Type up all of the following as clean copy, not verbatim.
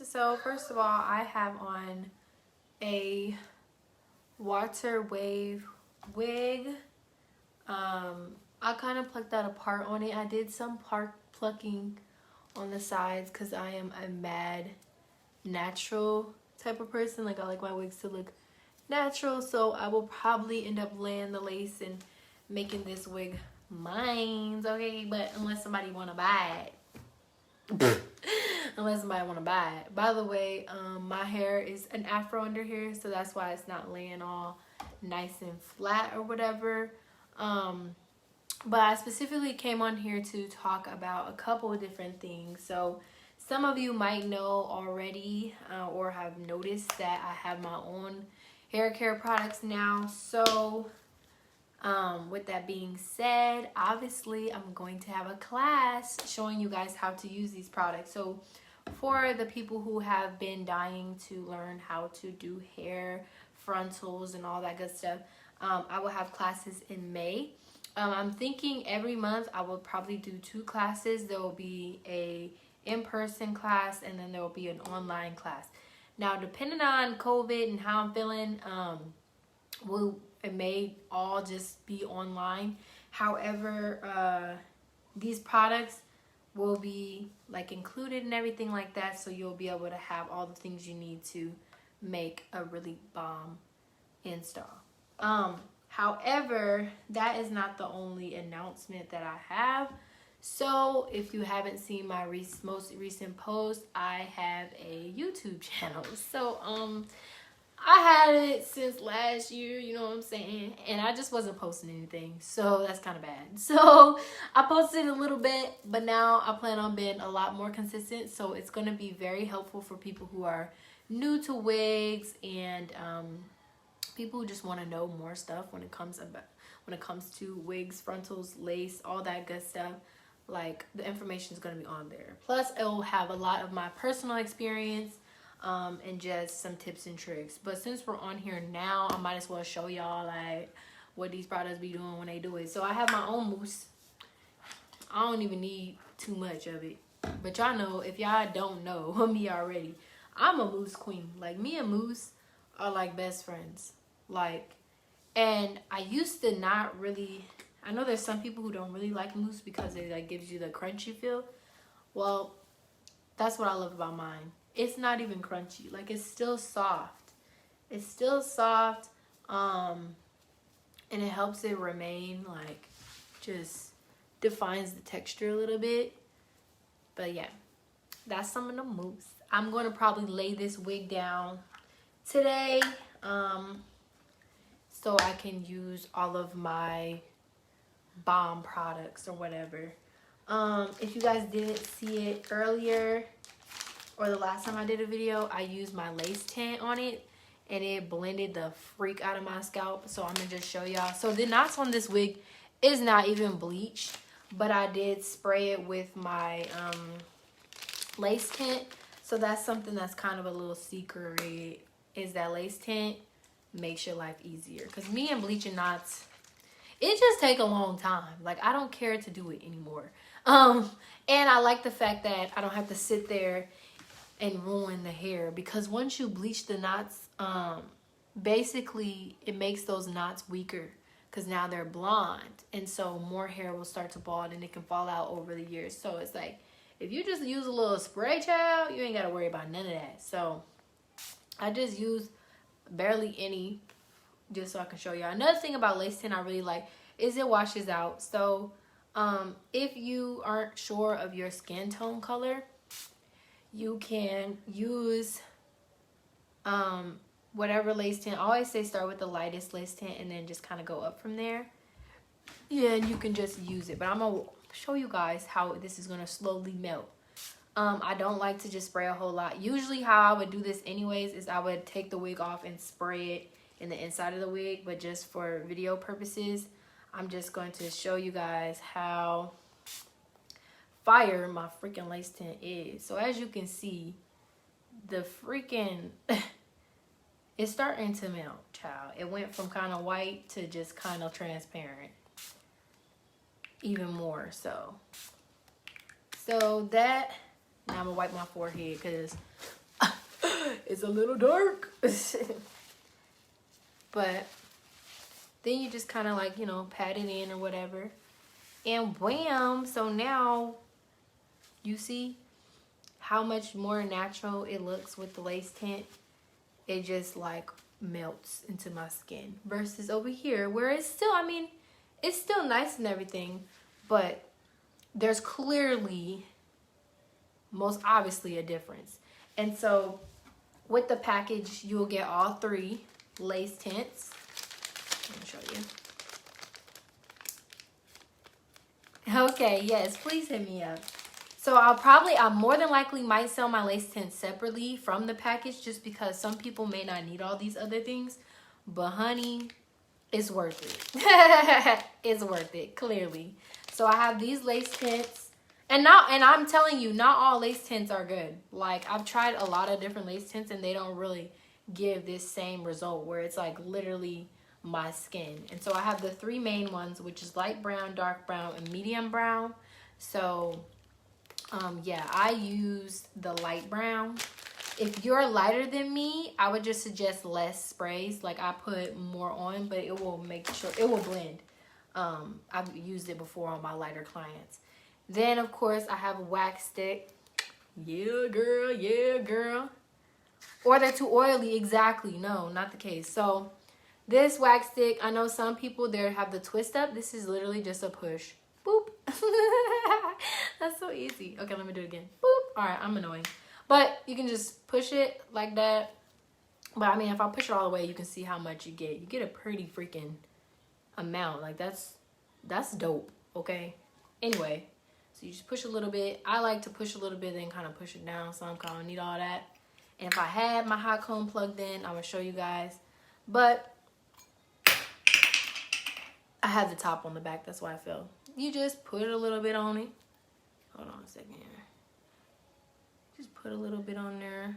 So first of all, I have on a water wave wig. I kind of plucked that apart on it. I did some plucking on the sides because I am a mad natural type of person. Like I like my wigs to look natural, so I will probably end up laying the lace and making this wig mine, okay? But unless somebody want to buy it. Unless somebody want to buy it. By the way, my hair is an afro under here, so that's why it's not laying all nice and flat or whatever. But I specifically came on here to talk about a couple of different things. So some of you might know already or have noticed that I have my own hair care products now. So with that being said, obviously I'm going to have a class showing you guys how to use these products. So for the people who have been dying to learn how to do hair frontals and all that good stuff, I will have classes in May. I'm thinking every month I will probably do 2 classes. There will be a in-person class and then there will be an online class. Now, depending on COVID and how I'm feeling, it may all just be online. However, these products will be like included and everything like that, so you'll be able to have all the things you need to make a really bomb install. However, that is not the only announcement that I have. So if you haven't seen my most recent post, I have a YouTube channel. So I had it since last year, you know what I'm saying? And I just wasn't posting anything, so that's kind of bad. So I posted a little bit, but now I plan on being a lot more consistent. So it's going to be very helpful for people who are new to wigs and people who just want to know more stuff when it comes to wigs, frontals, lace, all that good stuff. Like, the information is going to be on there. Plus, it will have a lot of my personal experience and just some tips and tricks. But since we're on here now, I might as well show y'all like what these products be doing when they do it. So I have my own mousse. I don't even need too much of it. But y'all know, if y'all don't know me already, I'm a mousse queen. Like, me and mousse are like best friends. Like, and I used to not really, I know there's some people who don't really like mousse because it like gives you the crunchy feel. Well, that's what I love about mine. It's not even crunchy. Like, it's still soft. It's still soft. And it helps it remain, like, just defines the texture a little bit. But yeah, that's some of the mousse. I'm going to probably lay this wig down today. So I can use all of my bomb products or whatever. If you guys didn't see it earlier or the last time I did a video, I used my lace tint on it and it blended the freak out of my scalp. So I'm gonna just show y'all. So the knots on this wig is not even bleached, but I did spray it with my lace tint. So that's something that's kind of a little secret, is that lace tint makes your life easier. Because me and bleaching knots, it just take a long time. Like, I don't care to do it anymore. And I like the fact that I don't have to sit there and ruin the hair, because once you bleach the knots, basically it makes those knots weaker because now they're blonde, and so more hair will start to bald and it can fall out over the years. So it's like, if you just use a little spray, child, you ain't got to worry about none of that. So I just use barely any, just so I can show y'all. Another thing about lace tint I really like is it washes out. So if you aren't sure of your skin tone color, you can use whatever lace tint. I always say start with the lightest lace tint and then just kind of go up from there. Yeah, and you can just use it. But I'm going to show you guys how this is going to slowly melt. I don't like to just spray a whole lot. Usually how I would do this anyways is I would take the wig off and spray it in the inside of the wig. But just for video purposes, I'm just going to show you guys how fire my freaking lace tint is. So as you can see, the freaking it's starting to melt, child. It went from kind of white to just kind of transparent, even more so that, now I'm gonna wipe my forehead because It's a little dark. But then you just kind of like, you know, pat it in or whatever. And wham! So now you see how much more natural it looks with the lace tint. It just like melts into my skin. Versus over here where it's still, I mean, it's still nice and everything. But there's clearly, most obviously, a difference. And so with the package, you'll get all 3 lace tints. Let me show you. Okay, yes, please hit me up. So I more than likely might sell my lace tints separately from the package just because some people may not need all these other things. But honey, it's worth it. It's worth it, clearly. So I have these lace tints. And I'm telling you, not all lace tints are good. Like, I've tried a lot of different lace tints and they don't really give this same result where it's like literally my skin. And so I have the 3 main ones, which is light brown, dark brown, and medium brown. So yeah, I use the light brown. If you're lighter than me, I would just suggest less sprays. Like, I put more on, but it will make sure it will blend. I've used it before on my lighter clients. Then, of course, I have a wax stick. Yeah, girl. Yeah, girl. Or they're too oily. Exactly. No, not the case. So, this wax stick, I know some people there have the twist up. This is literally just a push. Boop. That's so easy. Okay, let me do it again. Boop. All right, I'm annoying. But you can just push it like that. But, I mean, if I push it all the way, you can see how much you get. You get a pretty freaking amount. Like, that's dope, okay? Anyway. So you just push a little bit. I like to push a little bit, then kind of push it down. So I'm kind of need all that. And if I had my hot comb plugged in, I'm going to show you guys. But I have the top on the back. That's why I fell. You just put a little bit on it. Hold on a second here. Just put a little bit on there.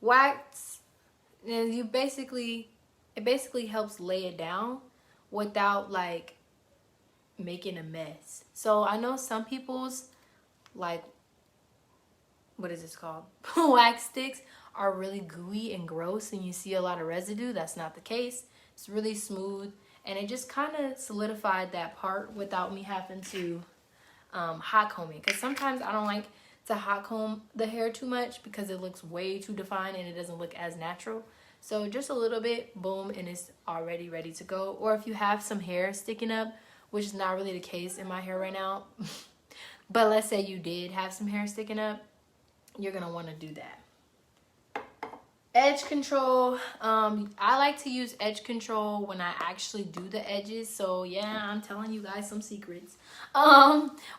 Wax. And it basically helps lay it down without like making a mess. So I know some people's like, what is this called? Wax sticks are really gooey and gross and you see a lot of residue. That's not the case. It's really smooth and it just kind of solidified that part without me having to hot comb it. Because sometimes I don't like to hot comb the hair too much because it looks way too defined and it doesn't look as natural. So just a little bit, boom, and it's already ready to go. Or if you have some hair sticking up, which is not really the case in my hair right now. But let's say you did have some hair sticking up, you're going to want to do that. Edge control. I like to use edge control when I actually do the edges. So yeah, I'm telling you guys some secrets.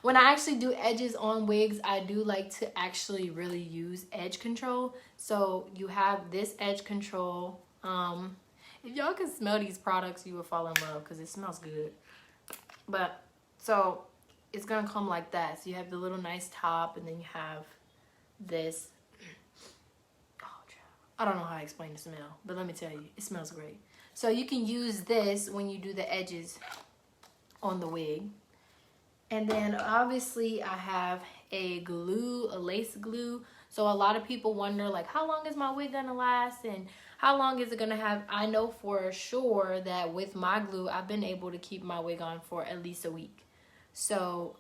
When I actually do edges on wigs, I do like to actually really use edge control. So you have this edge control. If y'all can smell these products, you will fall in love because it smells good. But so it's gonna come like that. So you have the little nice top and then you have this. Oh, I don't know how to explain the smell, but let me tell you, it smells great. So you can use this when you do the edges on the wig. And then obviously I have a lace glue. So a lot of people wonder like, how long is my wig gonna last and how long is it gonna have? I know for sure that with my glue, I've been able to keep my wig on for at least a week. So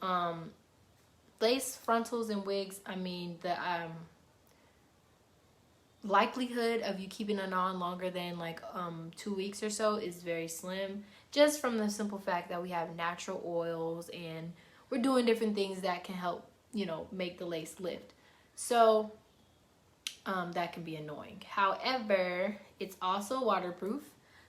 lace frontals and wigs, I mean, the likelihood of you keeping it on longer than like 2 weeks or so is very slim, just from the simple fact that we have natural oils and we're doing different things that can help, you know, make the lace lift. So that can be annoying. However, it's also waterproof.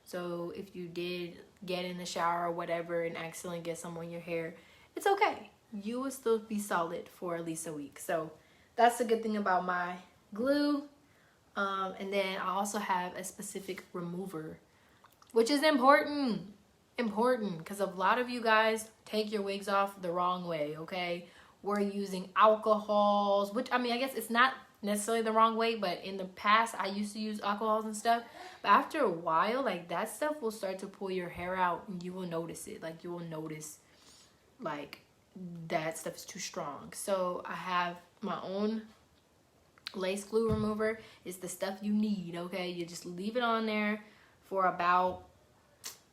So if you did get in the shower or whatever and accidentally get some on your hair, it's okay. You will still be solid for at least a week. So that's the good thing about my glue. And then I also have a specific remover, which is important because a lot of you guys take your wigs off the wrong way, okay? We're using alcohols, which, I mean, I guess it's not necessarily the wrong way, but in the past I used to use alcohols and stuff. But after a while, like, that stuff will start to pull your hair out and you will notice it. Like, you will notice, like, that stuff is too strong. So I have my own lace glue remover is the stuff you need, okay? You just leave it on there for about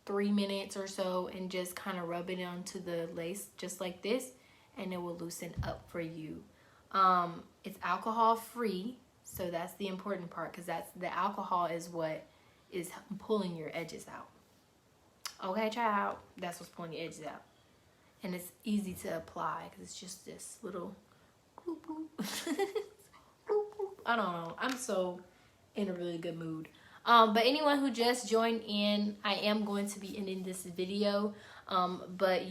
3 minutes or so and just kind of rub it onto the lace just like this, and it will loosen up for you. It's alcohol free, so that's the important part, because that's the alcohol is what is pulling your edges out. Okay, child, that's what's pulling your edges out. And it's easy to apply because it's just this little boop, boop. I don't know, I'm so in a really good mood. But anyone who just joined in, I am going to be ending this video, but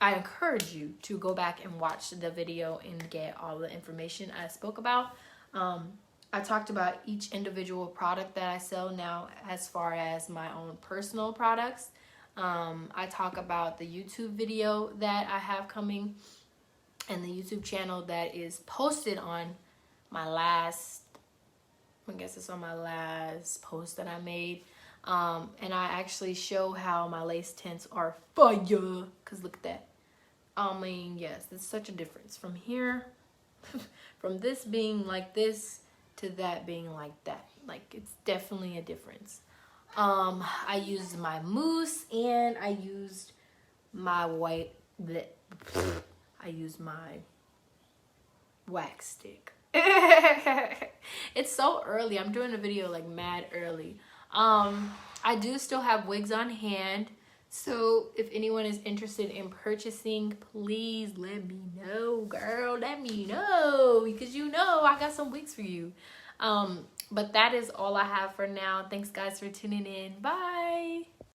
I encourage you to go back and watch the video and get all the information I spoke about. I talked about each individual product that I sell now as far as my own personal products. I talk about the YouTube video that I have coming and the YouTube channel that is posted on my last, I guess it's on my last post that I made. And I actually show how my lace tints are fire, because look at that. I mean, yes, there's such a difference from here, from this being like this to that being like that. Like, it's definitely a difference. I used my mousse and I used my I used my wax stick. It's so early. I'm doing a video like mad early. I do still have wigs on hand, so if anyone is interested in purchasing, please let me know, girl. Let me know, because you know I got some wigs for you. But that is all I have for now. Thanks guys for tuning in. Bye.